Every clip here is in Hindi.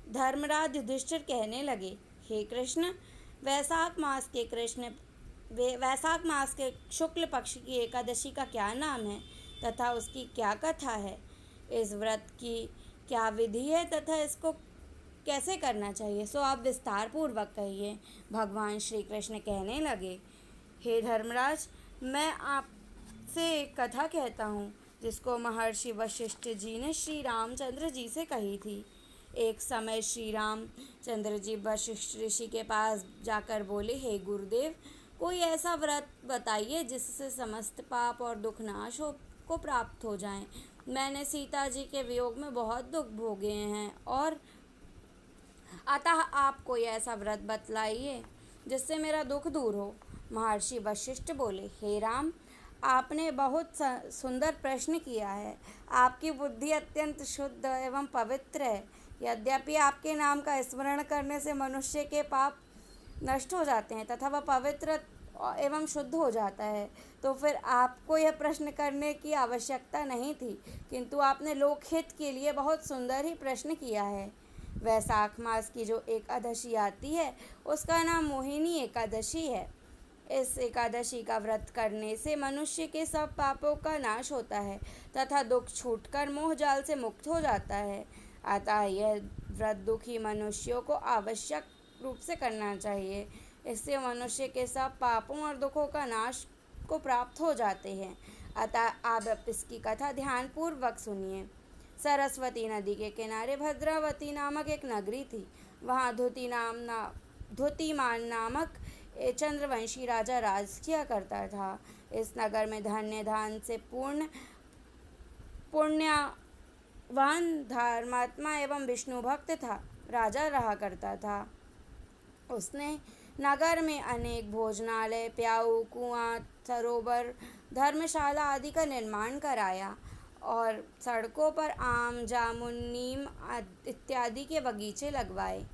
धर्मराज युधिष्ठिर कहने लगे, हे कृष्ण, वैशाख मास के कृष्ण वैशाख मास के शुक्ल पक्ष की एकादशी का क्या नाम है तथा उसकी क्या कथा है? इस व्रत की क्या विधि है तथा इसको कैसे करना चाहिए, सो आप विस्तार पूर्वक कहिए। भगवान श्री कृष्ण कहने लगे, हे धर्मराज, मैं आपसे एक कथा कहता हूँ जिसको महर्षि वशिष्ठ जी ने श्री रामचंद्र जी से कही थी। एक समय श्री रामचंद्र जी वशिष्ठ ऋषि के पास जाकर बोले, हे गुरुदेव, कोई ऐसा व्रत बताइए जिससे समस्त पाप और दुख नाश को प्राप्त हो जाएं। मैंने सीता जी के वियोग में बहुत दुख भोगे हैं और अतः आप कोई ऐसा व्रत बतलाइए जिससे मेरा दुख दूर हो। महर्षि वशिष्ठ बोले, हे राम, आपने बहुत सुंदर प्रश्न किया है। आपकी बुद्धि अत्यंत शुद्ध एवं पवित्र है। यद्यपि आपके नाम का स्मरण करने से मनुष्य के पाप नष्ट हो जाते हैं तथा वह पवित्र एवं शुद्ध हो जाता है, तो फिर आपको यह प्रश्न करने की आवश्यकता नहीं थी, किंतु आपने लोकहित के लिए बहुत सुंदर ही प्रश्न किया है। वैशाख मास की जो एकादशी आती है उसका नाम मोहिनी एकादशी है। इस एकादशी का व्रत करने से मनुष्य के सब पापों का नाश होता है तथा दुख छूटकर मोह जाल से मुक्त हो जाता है। अतः यह व्रत दुखी मनुष्यों को आवश्यक रूप से करना चाहिए। इससे मनुष्य के सब पापों और दुखों का नाश को प्राप्त हो जाते हैं। अतः आप इसकी कथा ध्यानपूर्वक सुनिए। सरस्वती नदी के किनारे भद्रावती नामक एक नगरी थी। वहाँ धुतिमान नामक चंद्रवंशी राजा राज किया करता था। इस नगर में धन्य धान से पूर्ण पुण्यवान धर्मात्मा एवं विष्णु भक्त था राजा रहा करता था। उसने नगर में अनेक भोजनालय, प्याऊ, कुआं, सरोवर, धर्मशाला आदि का निर्माण कराया और सड़कों पर आम, जामुन, नीम इत्यादि के बगीचे लगवाए।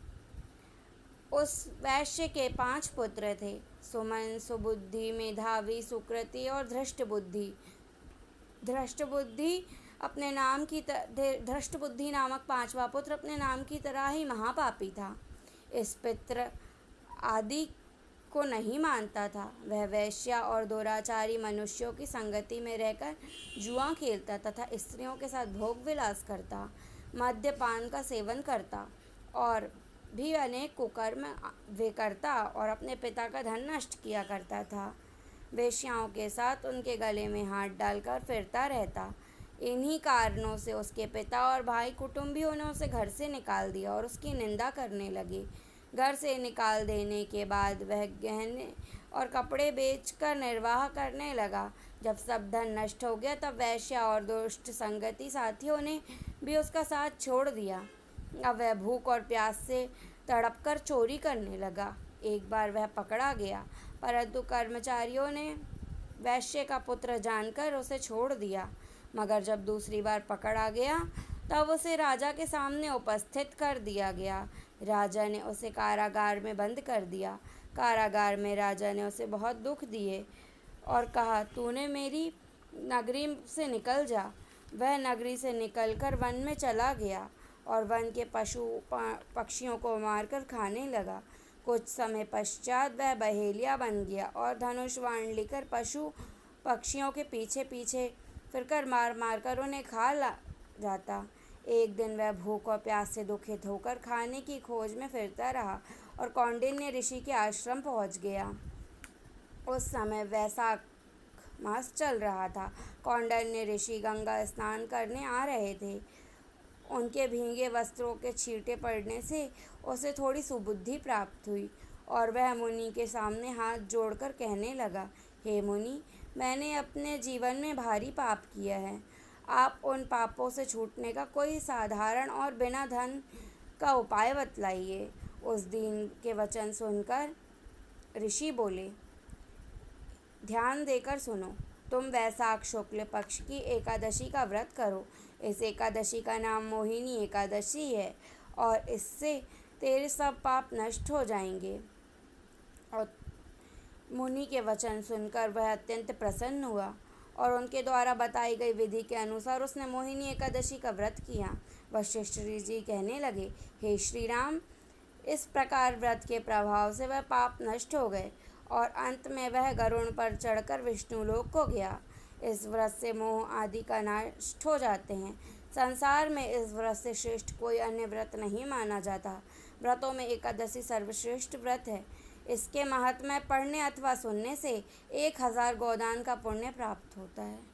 उस वैश्य के 5 पुत्र थे, सुमन, सुबुद्धि, मेधावी, सुकृति और धृष्टबुद्धि। धृष्टबुद्धि अपने नाम की धृष्टबुद्धि नामक 5वां पुत्र अपने नाम की तरह ही महापापी था। इस पितृ आदि को नहीं मानता था। वह वैश्या और दुराचारी मनुष्यों की संगति में रहकर जुआ खेलता तथा स्त्रियों के साथ भोग विलास करता, मद्यपान का सेवन करता और भी अनेक कुकर्म वे करता और अपने पिता का धन नष्ट किया करता था। वेश्याओं के साथ उनके गले में हाथ डालकर फिरता रहता। इन्हीं कारणों से उसके पिता और भाई कुटुंबियों ने उसे घर से निकाल दिया और उसकी निंदा करने लगे। घर से निकाल देने के बाद वह गहने और कपड़े बेचकर निर्वाह करने लगा। जब सब धन नष्ट हो गया तब वैश्या और दुष्ट संगति साथियों ने भी उसका साथ छोड़ दिया। अब वह भूख और प्यास से तड़पकर चोरी करने लगा। एक बार वह पकड़ा गया, परंतु कर्मचारियों ने वैश्य का पुत्र जानकर उसे छोड़ दिया। मगर जब दूसरी बार पकड़ा गया तब उसे राजा के सामने उपस्थित कर दिया गया। राजा ने उसे कारागार में बंद कर दिया। कारागार में राजा ने उसे बहुत दुख दिए और कहा, तूने मेरी नगरी से निकल जा। वह नगरी से निकलकर वन में चला गया और वन के पशु पक्षियों को मारकर खाने लगा। कुछ समय पश्चात वह बहेलिया बन गया और धनुष बाण लेकर पशु पक्षियों के पीछे पीछे फिरकर मार मार कर उन्हें खा जाता। एक दिन वह भूख और प्यास से दुखित होकर खाने की खोज में फिरता रहा और कौंडिन्य ऋषि के आश्रम पहुंच गया। उस समय वैशाख मास चल रहा था। कौंडिन्य ऋषि गंगा स्नान करने आ रहे थे। उनके भीगे वस्त्रों के छींटे पड़ने से उसे थोड़ी सुबुद्धि प्राप्त हुई और वह मुनि के सामने हाथ जोड़कर कहने लगा, हे मुनि, मैंने अपने जीवन में भारी पाप किया है। आप उन पापों से छूटने का कोई साधारण और बिना धन का उपाय बतलाइए। उस दिन के वचन सुनकर ऋषि बोले, ध्यान देकर सुनो। तुम वैशाख शुक्ल पक्ष की एकादशी का व्रत करो। इस एकादशी का नाम मोहिनी एकादशी है और इससे तेरे सब पाप नष्ट हो जाएंगे। और मुनि के वचन सुनकर वह अत्यंत प्रसन्न हुआ और उनके द्वारा बताई गई विधि के अनुसार उसने मोहिनी एकादशी का व्रत किया। वशिष्ठ जी कहने लगे, हे श्री राम, इस प्रकार व्रत के प्रभाव से वह पाप नष्ट हो गए और अंत में वह गरुड़ पर चढ़कर विष्णु लोक को गया। इस व्रत से मोह आदि का नष्ट हो जाते हैं। संसार में इस व्रत से श्रेष्ठ कोई अन्य व्रत नहीं माना जाता। व्रतों में एकादशी सर्वश्रेष्ठ व्रत है। इसके महात्म्य पढ़ने अथवा सुनने से 1000 गोदान का पुण्य प्राप्त होता है।